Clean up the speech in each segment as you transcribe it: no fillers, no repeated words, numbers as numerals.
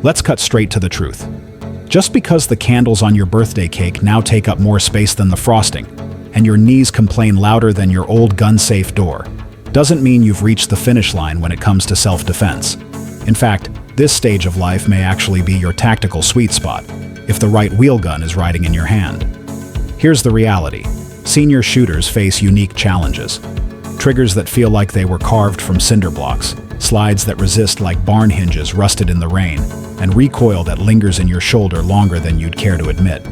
Let's cut straight to the truth. Just because the candles on your birthday cake now take up more space than the frosting, and your knees complain louder than your old gun-safe door, doesn't mean you've reached the finish line when it comes to self-defense. In fact, this stage of life may actually be your tactical sweet spot, if the right wheel gun is riding in your hand. Here's the reality. Senior shooters face unique challenges. Triggers that feel like they were carved from cinder blocks, slides that resist like barn hinges rusted in the rain, and recoil that lingers in your shoulder longer than you'd care to admit.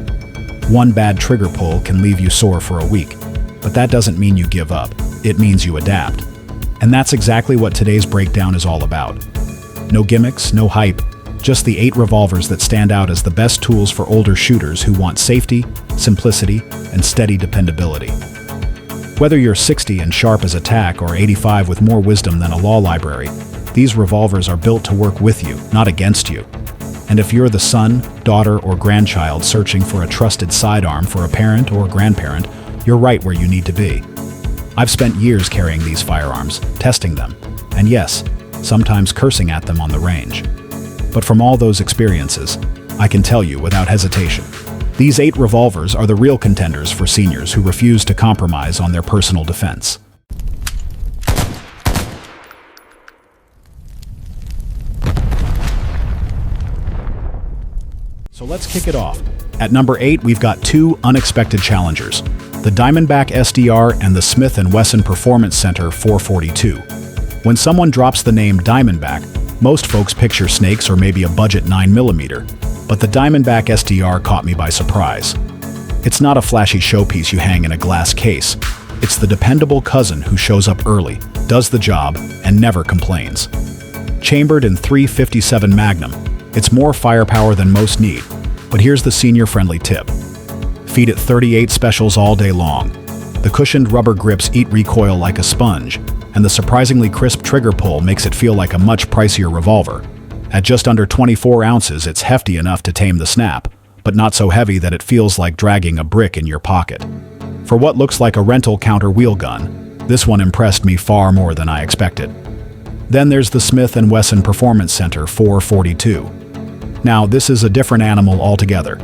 One bad trigger pull can leave you sore for a week, but that doesn't mean you give up. It means you adapt. And that's exactly what today's breakdown is all about. No gimmicks, no hype, just the 8 revolvers that stand out as the best tools for older shooters who want safety, simplicity, and steady dependability. Whether you're 60 and sharp as a tack or 85 with more wisdom than a law library, these revolvers are built to work with you, not against you. And if you're the son, daughter, or grandchild searching for a trusted sidearm for a parent or grandparent, you're right where you need to be. I've spent years carrying these firearms, testing them, and yes, sometimes cursing at them on the range. But from all those experiences, I can tell you without hesitation, these 8 revolvers are the real contenders for seniors who refuse to compromise on their personal defense. So let's kick it off. At number 8, we've got 2 unexpected challengers, the Diamondback SDR and the Smith & Wesson Performance Center 442. When someone drops the name Diamondback, most folks picture snakes or maybe a budget 9mm, but the Diamondback SDR caught me by surprise. It's not a flashy showpiece you hang in a glass case. It's the dependable cousin who shows up early, does the job, and never complains. Chambered in .357 Magnum, it's more firepower than most need, but here's the senior-friendly tip. Feed it 38 specials all day long. The cushioned rubber grips eat recoil like a sponge, and the surprisingly crisp trigger pull makes it feel like a much pricier revolver. At just under 24 ounces, it's hefty enough to tame the snap, but not so heavy that it feels like dragging a brick in your pocket. For what looks like a rental counter wheel gun, this one impressed me far more than I expected. Then there's the Smith & Wesson Performance Center 442. Now, this is a different animal altogether.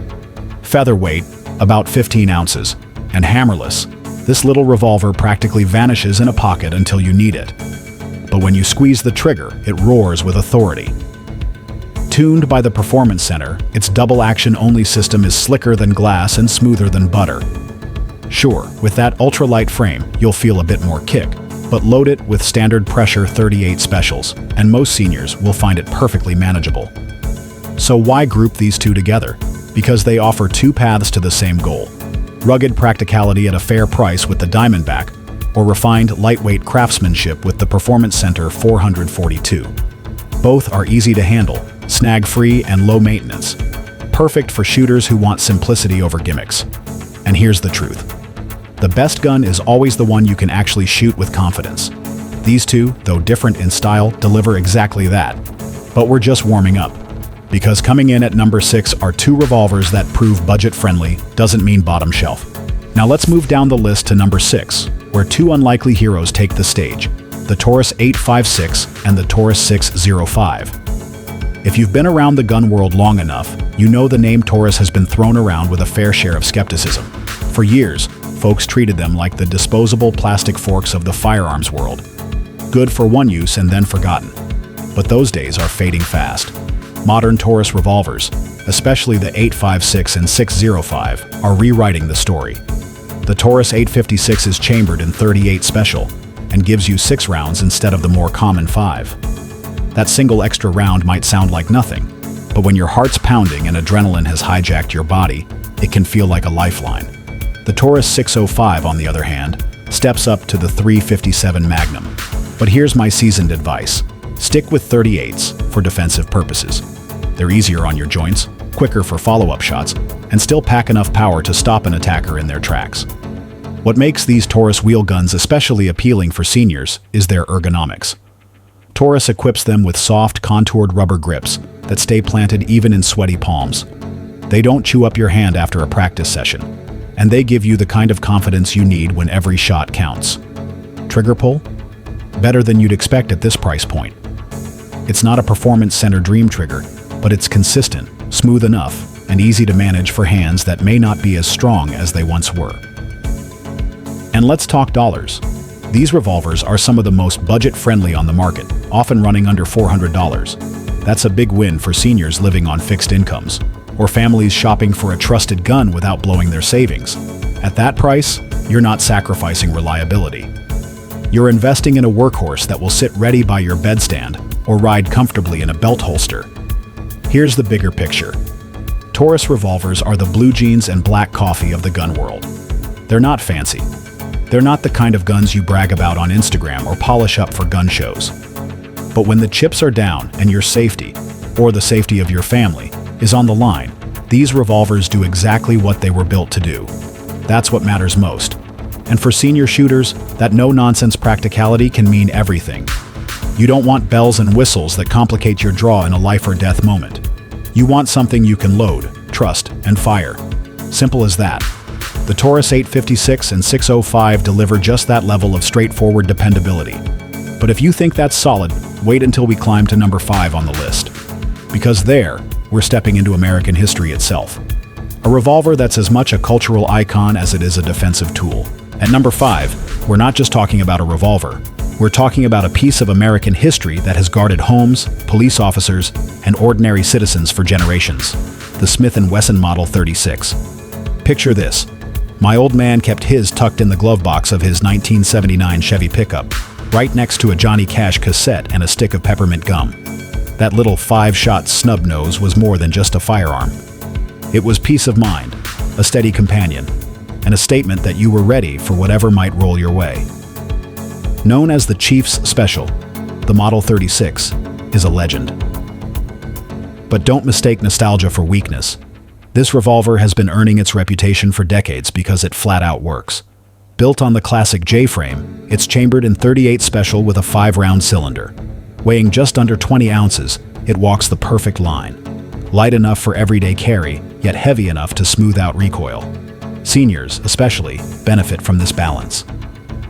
Featherweight, about 15 ounces, and hammerless, this little revolver practically vanishes in a pocket until you need it. But when you squeeze the trigger, it roars with authority. Tuned by the Performance Center, its double-action-only system is slicker than glass and smoother than butter. Sure, with that ultralight frame, you'll feel a bit more kick, but load it with standard pressure 38 specials, and most seniors will find it perfectly manageable. So why group these two together? Because they offer 2 paths to the same goal. Rugged practicality at a fair price with the Diamondback, or refined lightweight craftsmanship with the Performance Center 442. Both are easy to handle, snag-free and low maintenance. Perfect for shooters who want simplicity over gimmicks. And here's the truth. The best gun is always the one you can actually shoot with confidence. These two, though different in style, deliver exactly that. But we're just warming up. Because coming in at number 6 are 2 revolvers that prove budget-friendly, doesn't mean bottom shelf. Now let's move down the list to number 6, where 2 unlikely heroes take the stage, the Taurus 856 and the Taurus 605. If you've been around the gun world long enough, you know the name Taurus has been thrown around with a fair share of skepticism. For years, folks treated them like the disposable plastic forks of the firearms world. Good for one use and then forgotten. But those days are fading fast. Modern Taurus revolvers, especially the 856 and 605, are rewriting the story. The Taurus 856 is chambered in .38 special and gives you 6 rounds instead of the more common 5. That single extra round might sound like nothing, but when your heart's pounding and adrenaline has hijacked your body, it can feel like a lifeline. The Taurus 605, on the other hand, steps up to the .357 Magnum. But here's my seasoned advice. Stick with 38s for defensive purposes. They're easier on your joints, quicker for follow-up shots, and still pack enough power to stop an attacker in their tracks. What makes these Taurus wheel guns especially appealing for seniors is their ergonomics. Taurus equips them with soft, contoured rubber grips that stay planted even in sweaty palms. They don't chew up your hand after a practice session, and they give you the kind of confidence you need when every shot counts. Trigger pull? Better than you'd expect at this price point. It's not a Performance Center dream trigger, but it's consistent, smooth enough, and easy to manage for hands that may not be as strong as they once were. And let's talk dollars. These revolvers are some of the most budget-friendly on the market, often running under $400. That's a big win for seniors living on fixed incomes, or families shopping for a trusted gun without blowing their savings. At that price, you're not sacrificing reliability. You're investing in a workhorse that will sit ready by your bedstand or ride comfortably in a belt holster. Here's the bigger picture. Taurus revolvers are the blue jeans and black coffee of the gun world. They're not fancy. They're not the kind of guns you brag about on Instagram or polish up for gun shows. But when the chips are down and your safety, or the safety of your family, is on the line, these revolvers do exactly what they were built to do. That's what matters most. And for senior shooters, that no-nonsense practicality can mean everything. You don't want bells and whistles that complicate your draw in a life-or-death moment. You want something you can load, trust, and fire. Simple as that. The Taurus 856 and 605 deliver just that level of straightforward dependability. But if you think that's solid, wait until we climb to number 5 on the list. Because there, we're stepping into American history itself. A revolver that's as much a cultural icon as it is a defensive tool. At number 5, we're not just talking about a revolver. We're talking about a piece of American history that has guarded homes, police officers, and ordinary citizens for generations. The Smith & Wesson Model 36. Picture this. My old man kept his tucked in the glove box of his 1979 Chevy pickup, right next to a Johnny Cash cassette and a stick of peppermint gum. That little 5-shot snub nose was more than just a firearm. It was peace of mind, a steady companion, and a statement that you were ready for whatever might roll your way. Known as the Chief's Special, the Model 36 is a legend. But don't mistake nostalgia for weakness. This revolver has been earning its reputation for decades because it flat out works. Built on the classic J-Frame, it's chambered in .38 Special with a 5-round cylinder. Weighing just under 20 ounces, it walks the perfect line. Light enough for everyday carry, yet heavy enough to smooth out recoil. Seniors, especially, benefit from this balance.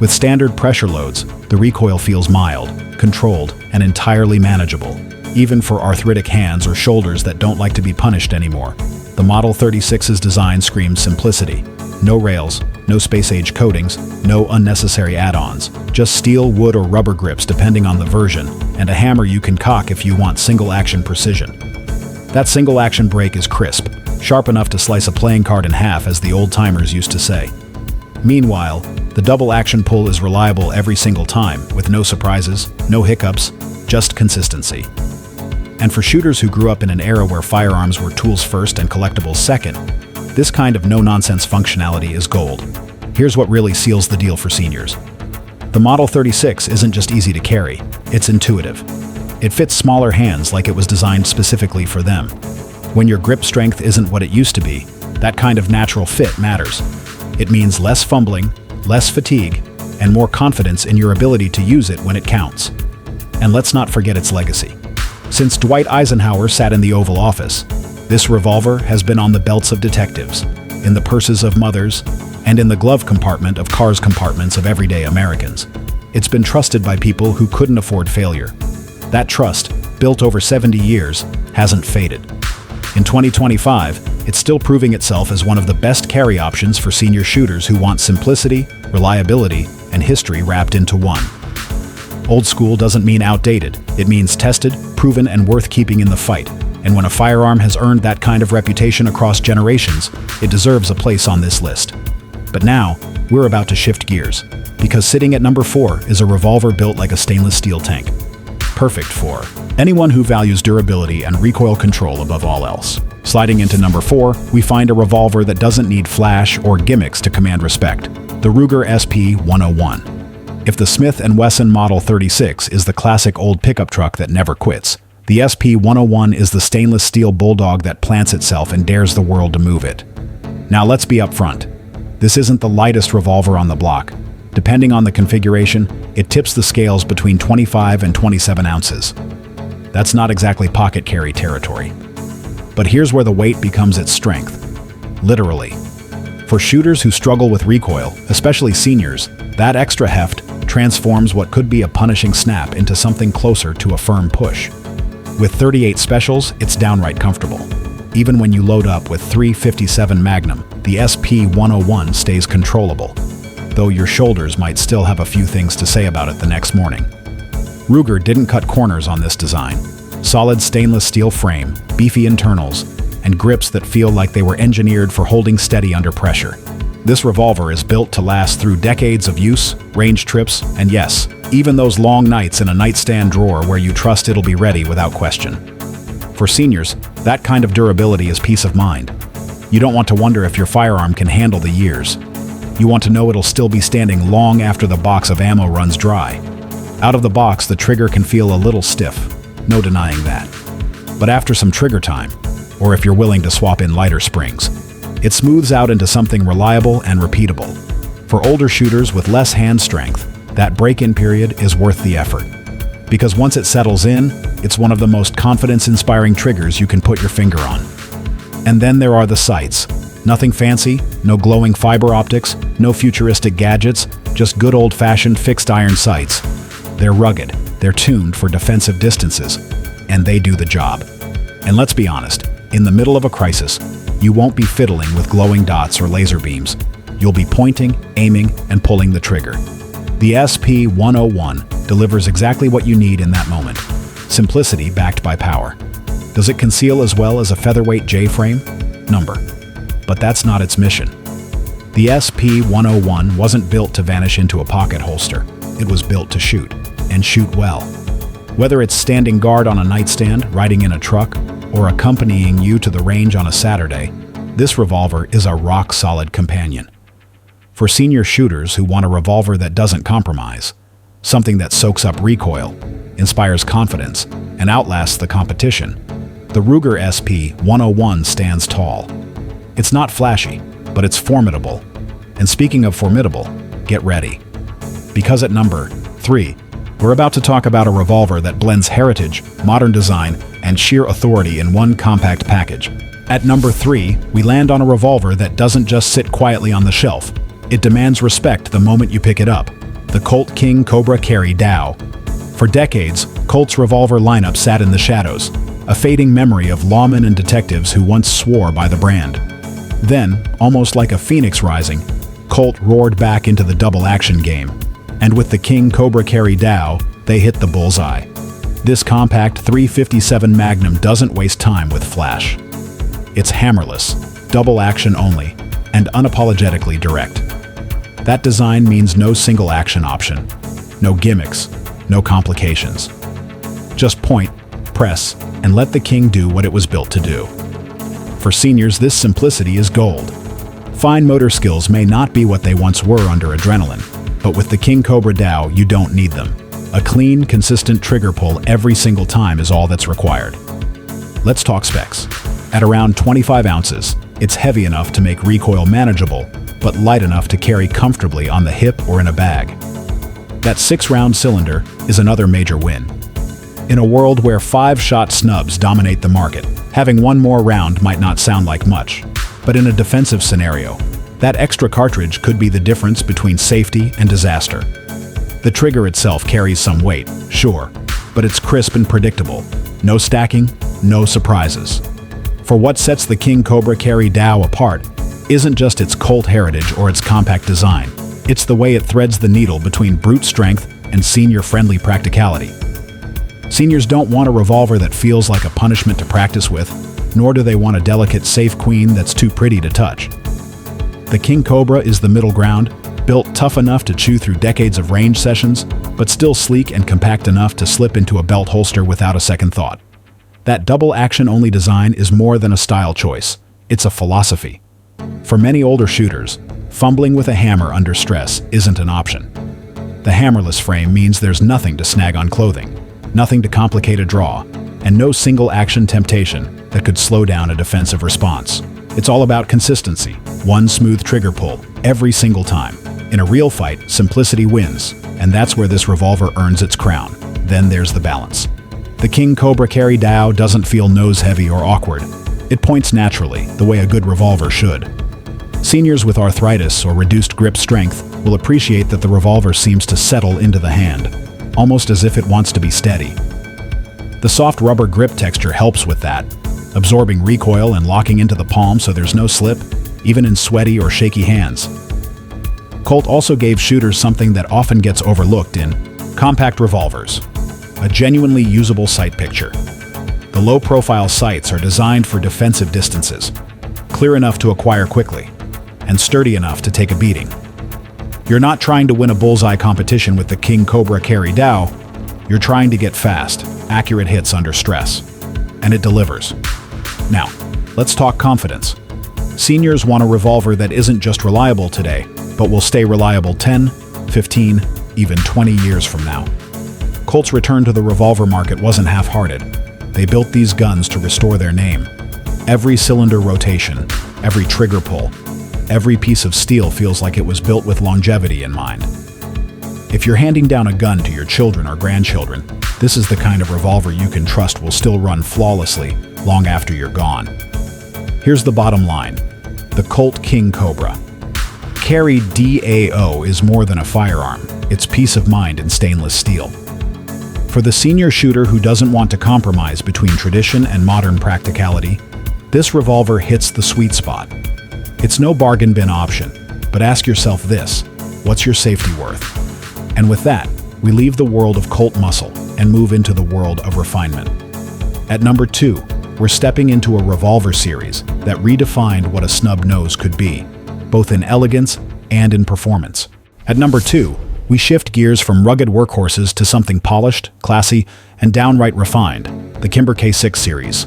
With standard pressure loads, the recoil feels mild, controlled, and entirely manageable, even for arthritic hands or shoulders that don't like to be punished anymore. The Model 36's design screams simplicity. No rails, no space-age coatings, no unnecessary add-ons, just steel, wood, or rubber grips depending on the version, and a hammer you can cock if you want single-action precision. That single-action break is crisp, sharp enough to slice a playing card in half, as the old-timers used to say. Meanwhile, the double-action pull is reliable every single time, with no surprises, no hiccups, just consistency. And for shooters who grew up in an era where firearms were tools first and collectibles second, this kind of no-nonsense functionality is gold. Here's what really seals the deal for seniors. The Model 36 isn't just easy to carry, it's intuitive. It fits smaller hands like it was designed specifically for them. When your grip strength isn't what it used to be, that kind of natural fit matters. It means less fumbling, less fatigue, and more confidence in your ability to use it when it counts. And let's not forget its legacy. Since Dwight Eisenhower sat in the Oval Office, this revolver has been on the belts of detectives, in the purses of mothers, and in the glove compartment of cars' compartments of everyday Americans. It's been trusted by people who couldn't afford failure. That trust, built over 70 years, hasn't faded. In 2025, it's still proving itself as one of the best carry options for senior shooters who want simplicity, reliability, and history wrapped into one. Old school doesn't mean outdated. It means tested, proven, and worth keeping in the fight. And when a firearm has earned that kind of reputation across generations, it deserves a place on this list. But now, we're about to shift gears, because sitting at number 4 is a revolver built like a stainless steel tank. Perfect for anyone who values durability and recoil control above all else. Sliding into number 4, we find a revolver that doesn't need flash or gimmicks to command respect. The Ruger SP-101. If the Smith & Wesson Model 36 is the classic old pickup truck that never quits, the SP-101 is the stainless steel bulldog that plants itself and dares the world to move it. Now let's be upfront. This isn't the lightest revolver on the block. Depending on the configuration, it tips the scales between 25 and 27 ounces. That's not exactly pocket carry territory. But here's where the weight becomes its strength. Literally. For shooters who struggle with recoil, especially seniors, that extra heft transforms what could be a punishing snap into something closer to a firm push. With 38 specials, it's downright comfortable. Even when you load up with .357 Magnum, the SP-101 stays controllable, though your shoulders might still have a few things to say about it the next morning. Ruger didn't cut corners on this design. Solid stainless steel frame, beefy internals, and grips that feel like they were engineered for holding steady under pressure. This revolver is built to last through decades of use, range trips, and yes, even those long nights in a nightstand drawer where you trust it'll be ready without question. For seniors, that kind of durability is peace of mind. You don't want to wonder if your firearm can handle the years. You want to know it'll still be standing long after the box of ammo runs dry. Out of the box, the trigger can feel a little stiff, no denying that. But after some trigger time, or if you're willing to swap in lighter springs, it smooths out into something reliable and repeatable. For older shooters with less hand strength, that break-in period is worth the effort. Because once it settles in, it's one of the most confidence-inspiring triggers you can put your finger on. And then there are the sights. Nothing fancy, no glowing fiber optics, no futuristic gadgets, just good old-fashioned fixed iron sights. They're rugged, they're tuned for defensive distances, and they do the job. And let's be honest, in the middle of a crisis, you won't be fiddling with glowing dots or laser beams. You'll be pointing, aiming, and pulling the trigger. The SP-101 delivers exactly what you need in that moment. Simplicity backed by power. Does it conceal as well as a featherweight J-Frame? Number. But that's not its mission. The SP-101 wasn't built to vanish into a pocket holster. It was built to shoot, and shoot well. Whether it's standing guard on a nightstand, riding in a truck, or accompanying you to the range on a Saturday, this revolver is a rock-solid companion. For senior shooters who want a revolver that doesn't compromise, something that soaks up recoil, inspires confidence, and outlasts the competition, the Ruger SP-101 stands tall. It's not flashy, but it's formidable. And speaking of formidable, get ready. Because at number 3, we're about to talk about a revolver that blends heritage, modern design, and sheer authority in one compact package. At number 3, we land on a revolver that doesn't just sit quietly on the shelf. It demands respect the moment you pick it up. The Colt King Cobra Carry Dow. For decades, Colt's revolver lineup sat in the shadows, a fading memory of lawmen and detectives who once swore by the brand. Then, almost like a phoenix rising, Colt roared back into the double-action game. And with the King Cobra Carry Dow, they hit the bullseye. This compact .357 Magnum doesn't waste time with flash. It's hammerless, double action only, and unapologetically direct. That design means no single action option, no gimmicks, no complications. Just point, press, and let the King do what it was built to do. For seniors, this simplicity is gold. Fine motor skills may not be what they once were under adrenaline, but with the King Cobra Dow, you don't need them. A clean, consistent trigger pull every single time is all that's required. Let's talk specs. At around 25 ounces, it's heavy enough to make recoil manageable, but light enough to carry comfortably on the hip or in a bag. That 6-round cylinder is another major win. In a world where 5-shot snubs dominate the market, having one more round might not sound like much, but in a defensive scenario, that extra cartridge could be the difference between safety and disaster. The trigger itself carries some weight, sure, but it's crisp and predictable. No stacking, no surprises. For what sets the King Cobra Carry Dow apart isn't just its Colt heritage or its compact design. It's the way it threads the needle between brute strength and senior-friendly practicality. Seniors don't want a revolver that feels like a punishment to practice with, nor do they want a delicate safe queen that's too pretty to touch. The King Cobra is the middle ground, built tough enough to chew through decades of range sessions, but still sleek and compact enough to slip into a belt holster without a second thought. That double action-only design is more than a style choice. It's a philosophy. For many older shooters, fumbling with a hammer under stress isn't an option. The hammerless frame means there's nothing to snag on clothing, nothing to complicate a draw, and no single action temptation that could slow down a defensive response. It's all about consistency, one smooth trigger pull, every single time. In a real fight, simplicity wins, and that's where this revolver earns its crown. Then there's the balance. The King Cobra Carry Dow doesn't feel nose-heavy or awkward. It points naturally, the way a good revolver should. Seniors with arthritis or reduced grip strength will appreciate that the revolver seems to settle into the hand, almost as if it wants to be steady. The soft rubber grip texture helps with that, absorbing recoil and locking into the palm so there's no slip, even in sweaty or shaky hands. Colt also gave shooters something that often gets overlooked in compact revolvers, a genuinely usable sight picture. The low-profile sights are designed for defensive distances, clear enough to acquire quickly, and sturdy enough to take a beating. You're not trying to win a bullseye competition with the King Cobra Carry Dow, you're trying to get fast, accurate hits under stress. And it delivers. Now, let's talk confidence. Seniors want a revolver that isn't just reliable today, but will stay reliable 10, 15, even 20 years from now. Colt's return to the revolver market wasn't half-hearted. They built these guns to restore their name. Every cylinder rotation, every trigger pull, every piece of steel feels like it was built with longevity in mind. If you're handing down a gun to your children or grandchildren, this is the kind of revolver you can trust will still run flawlessly long after you're gone. Here's the bottom line. The Colt King Cobra. Carry DAO is more than a firearm. It's peace of mind in stainless steel. For the senior shooter who doesn't want to compromise between tradition and modern practicality, this revolver hits the sweet spot. It's no bargain bin option, but ask yourself this: what's your safety worth? And with that, we leave the world of Colt muscle and move into the world of refinement. At number 2, we're stepping into a revolver series that redefined what a snub nose could be, both in elegance and in performance. At number 2, we shift gears from rugged workhorses to something polished, classy, and downright refined, the Kimber K6 series.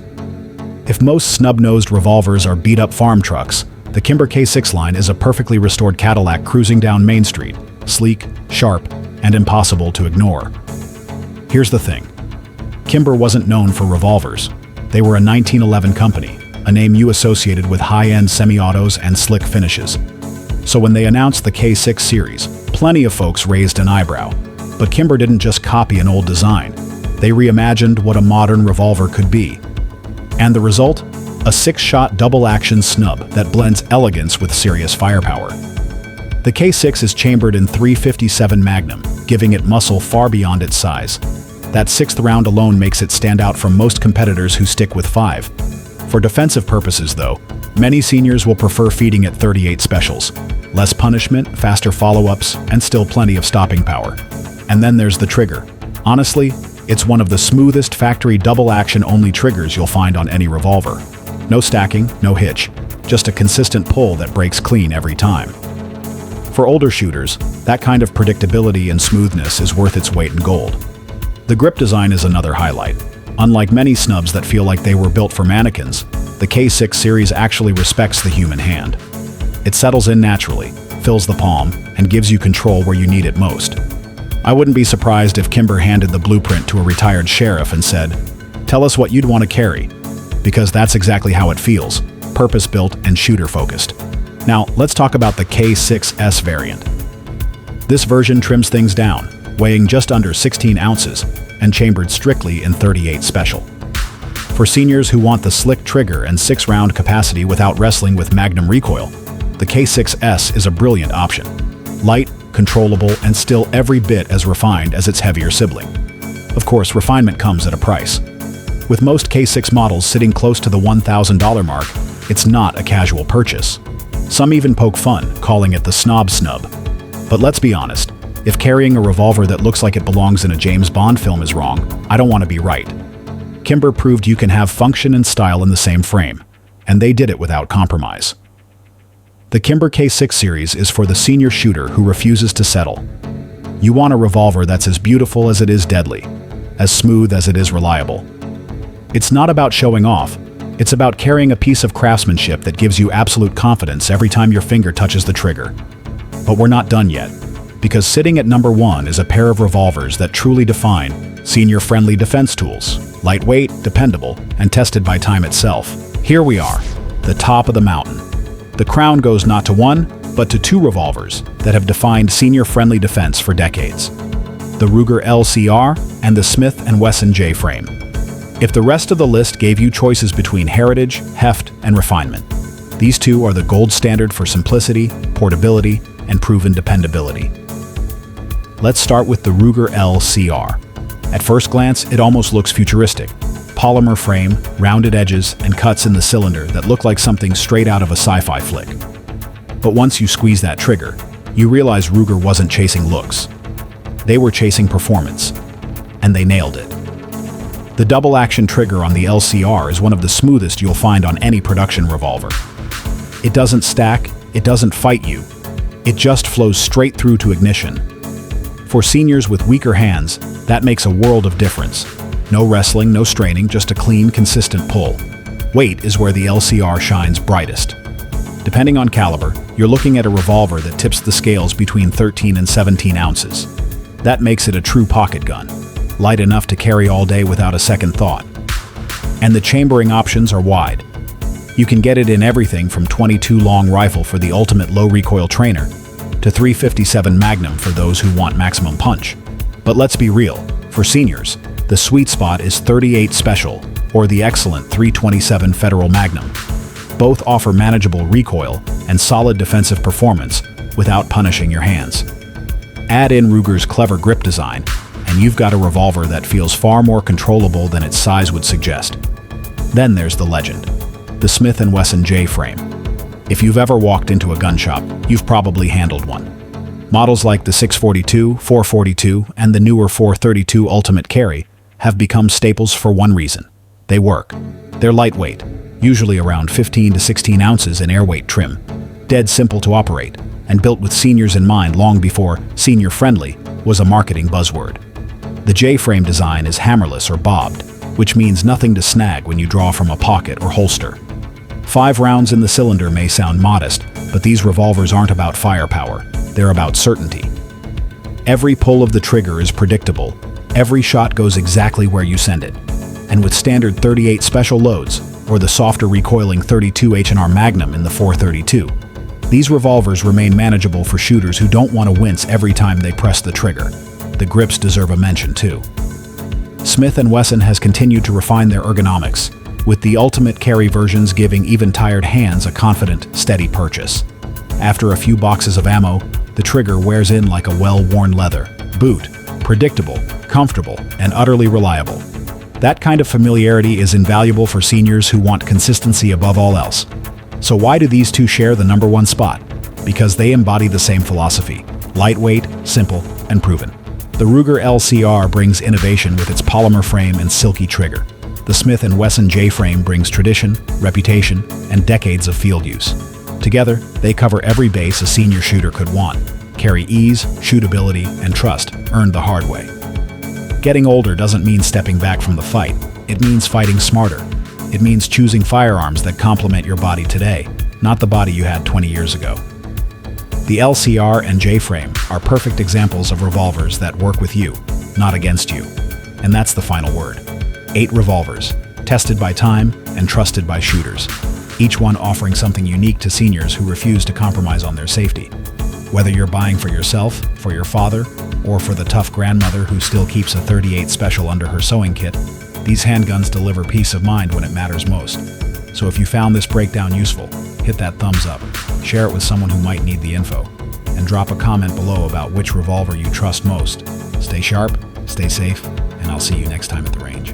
If most snub-nosed revolvers are beat-up farm trucks, the Kimber K6 line is a perfectly restored Cadillac cruising down Main Street, sleek, sharp, and impossible to ignore. Here's the thing. Kimber wasn't known for revolvers. They were a 1911 company, a name you associated with high-end semi-autos and slick finishes. So when they announced the K6 series, plenty of folks raised an eyebrow. But Kimber didn't just copy an old design. They reimagined what a modern revolver could be. And the result? A 6-shot double-action snub that blends elegance with serious firepower. The K6 is chambered in .357 Magnum, giving it muscle far beyond its size. That 6th round alone makes it stand out from most competitors who stick with 5. For defensive purposes, though, many seniors will prefer feeding at .38 specials. Less punishment, faster follow-ups, and still plenty of stopping power. And then there's the trigger. Honestly, it's one of the smoothest factory double-action only triggers you'll find on any revolver. No stacking, no hitch, just a consistent pull that breaks clean every time. For older shooters, that kind of predictability and smoothness is worth its weight in gold. The grip design is another highlight. Unlike many snubs that feel like they were built for mannequins, the K6 series actually respects the human hand. It settles in naturally, fills the palm, and gives you control where you need it most. I wouldn't be surprised if Kimber handed the blueprint to a retired sheriff and said, "Tell us what you'd want to carry," because that's exactly how it feels, purpose-built and shooter-focused. Now, let's talk about the K6S variant. This version trims things down, weighing just under 16 ounces, and chambered strictly in .38 special. For seniors who want the slick trigger and 6-round capacity without wrestling with Magnum recoil, the K6S is a brilliant option. Light, controllable, and still every bit as refined as its heavier sibling. Of course, refinement comes at a price. With most K6 models sitting close to the $1,000 mark, it's not a casual purchase. Some even poke fun, calling it the snob snub. But let's be honest, if carrying a revolver that looks like it belongs in a James Bond film is wrong, I don't want to be right. Kimber proved you can have function and style in the same frame, and they did it without compromise. The Kimber K6 series is for the senior shooter who refuses to settle. You want a revolver that's as beautiful as it is deadly, as smooth as it is reliable. It's not about showing off, it's about carrying a piece of craftsmanship that gives you absolute confidence every time your finger touches the trigger. But we're not done yet, because sitting at number 1 is a pair of revolvers that truly define senior-friendly defense tools, lightweight, dependable, and tested by time itself. Here we are, the top of the mountain. The crown goes not to one, but to 2 revolvers that have defined senior-friendly defense for decades: the Ruger LCR and the Smith & Wesson J-Frame. If the rest of the list gave you choices between heritage, heft, and refinement, these 2 are the gold standard for simplicity, portability, and proven dependability. Let's start with the Ruger LCR. At first glance, it almost looks futuristic. Polymer frame, rounded edges, and cuts in the cylinder that look like something straight out of a sci-fi flick. But once you squeeze that trigger, you realize Ruger wasn't chasing looks. They were chasing performance. And they nailed it. The double-action trigger on the LCR is one of the smoothest you'll find on any production revolver. It doesn't stack, it doesn't fight you. It just flows straight through to ignition. For seniors with weaker hands, that makes a world of difference. No wrestling, no straining, just a clean, consistent pull. Weight is where the LCR shines brightest. Depending on caliber, you're looking at a revolver that tips the scales between 13 and 17 ounces. That makes it a true pocket gun, light enough to carry all day without a second thought. And the chambering options are wide. You can get it in everything from .22 long rifle for the ultimate low-recoil trainer to .357 Magnum for those who want maximum punch. But let's be real, for seniors, the sweet spot is .38 Special or the excellent .327 Federal Magnum. Both offer manageable recoil and solid defensive performance without punishing your hands. Add in Ruger's clever grip design, and you've got a revolver that feels far more controllable than its size would suggest. Then there's the legend, the Smith & Wesson J-Frame. If you've ever walked into a gun shop, you've probably handled one. Models like the 642, 442, and the newer 432 Ultimate Carry have become staples for one reason. They work. They're lightweight, usually around 15 to 16 ounces in airweight trim, dead simple to operate, and built with seniors in mind long before senior-friendly was a marketing buzzword. The J-frame design is hammerless or bobbed, which means nothing to snag when you draw from a pocket or holster. 5 rounds in the cylinder may sound modest, but these revolvers aren't about firepower, they're about certainty. Every pull of the trigger is predictable, every shot goes exactly where you send it. And with standard .38 Special loads, or the softer recoiling .32 H&R Magnum in the 432, these revolvers remain manageable for shooters who don't want to wince every time they press the trigger. The grips deserve a mention too. Smith & Wesson has continued to refine their ergonomics, with the Ultimate Carry versions giving even tired hands a confident, steady purchase. After a few boxes of ammo, the trigger wears in like a well-worn leather boot, predictable, comfortable, and utterly reliable. That kind of familiarity is invaluable for seniors who want consistency above all else. So why do these two share the #1 spot? Because they embody the same philosophy: lightweight, simple, and proven. The Ruger LCR brings innovation with its polymer frame and silky trigger. The Smith & Wesson J-Frame brings tradition, reputation, and decades of field use. Together, they cover every base a senior shooter could want: carry ease, shootability, and trust, earned the hard way. Getting older doesn't mean stepping back from the fight. It means fighting smarter. It means choosing firearms that complement your body today, not the body you had 20 years ago. The LCR and J-Frame are perfect examples of revolvers that work with you, not against you. And that's the final word. 8 revolvers, tested by time and trusted by shooters, each one offering something unique to seniors who refuse to compromise on their safety. Whether you're buying for yourself, for your father, or for the tough grandmother who still keeps a .38 Special under her sewing kit, these handguns deliver peace of mind when it matters most. So if you found this breakdown useful, hit that thumbs up, share it with someone who might need the info, and drop a comment below about which revolver you trust most. Stay sharp, stay safe, and I'll see you next time at the range.